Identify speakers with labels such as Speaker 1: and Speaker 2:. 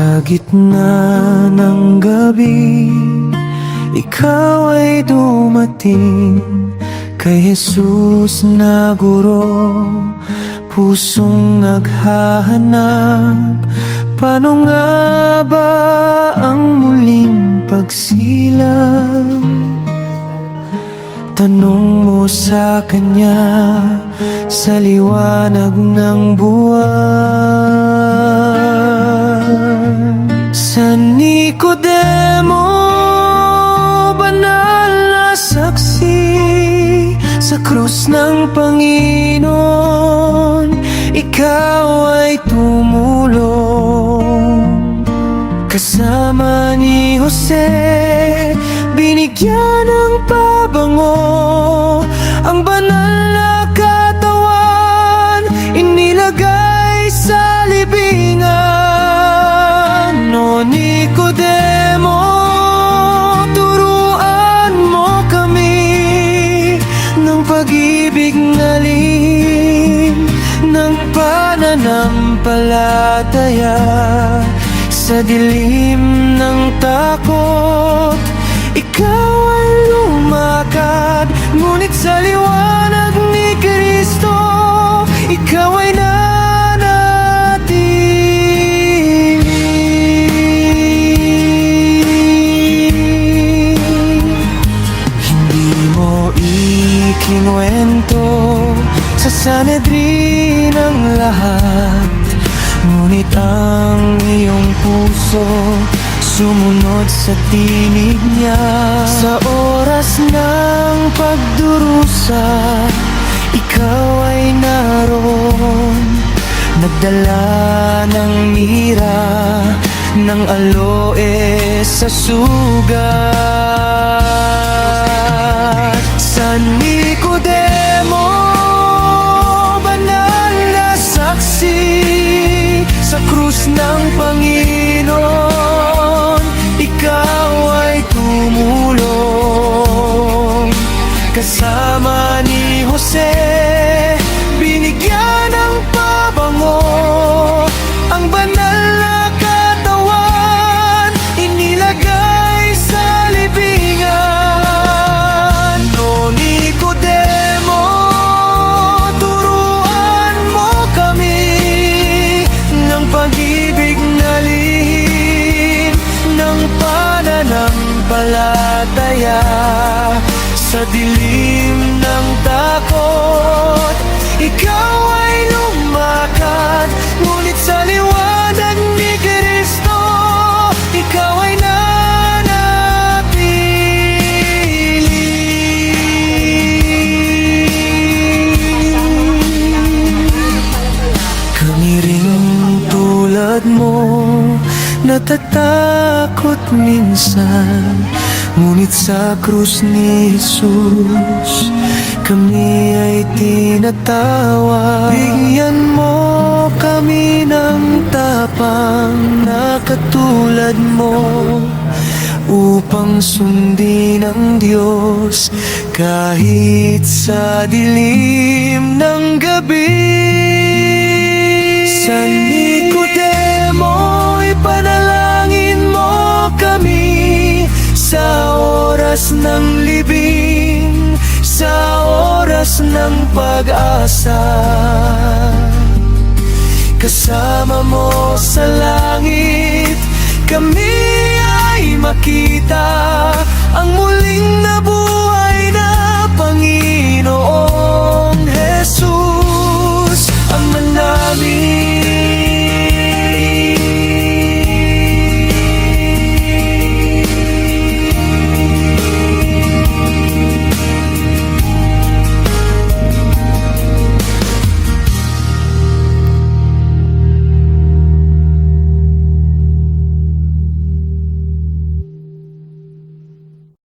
Speaker 1: Sa gitna ng gabi, ikaw ay dumating. Kay Jesus na guro, pusong naghahanap. Paano nga ba ang muling pagsilang? Tanong mo sa Kanya sa liwanag ng buwan. Sa Nicodemo, banal na saksi, sa krus ng Panginoon, ikaw ay tumulong. Kasama ni Jose, binigyan ng pabango, ang banal na katawan, inilagay sa libingan. O Nicodemo, turuan mo kami ng pag-ibig na lihim, ng pananampalataya. Sa dilim ng takot, ikaw ay lumakad, ngunit sa liwanag ni Kristo, ikaw ay nanatili. Hindi mo ikinuwento sa Sanhedrin ang lahat, ngunit ang iyong puso sumunod sa tinig niya. Sa oras ng pagdurusa, ikaw ay naroon, nagdala ng mira, ng aloe sa sugat. Sa Nicodemo, banal na saksi, sa krus ng Panginoon, ikaw ay tumulong. Kasama ni Jose, binigyan ng pabango, ang banal na katawan, inilagay sa libingan. O Nicodemo, turuan mo kami ng pag-ibig na lihim, ng pananampalataya. Sa dilim ng takot, ikaw ay lumakad, ngunit sa liwanag ni Kristo, ikaw ay nanatili. Kami rin tulad mo, natatakot minsan, ngunit sa krus ni Jesus, kami ay tinatawag. Bigyan mo kami ng tapang na katulad mo, upang sundin ang Diyos kahit sa dilim ng gabi. Sa Nicodemo, ipanalangin mo kami sa oras ng libing, sa oras ng pag-asa. Kasama mo sa langit, kami ay makita ang muling nabuhay.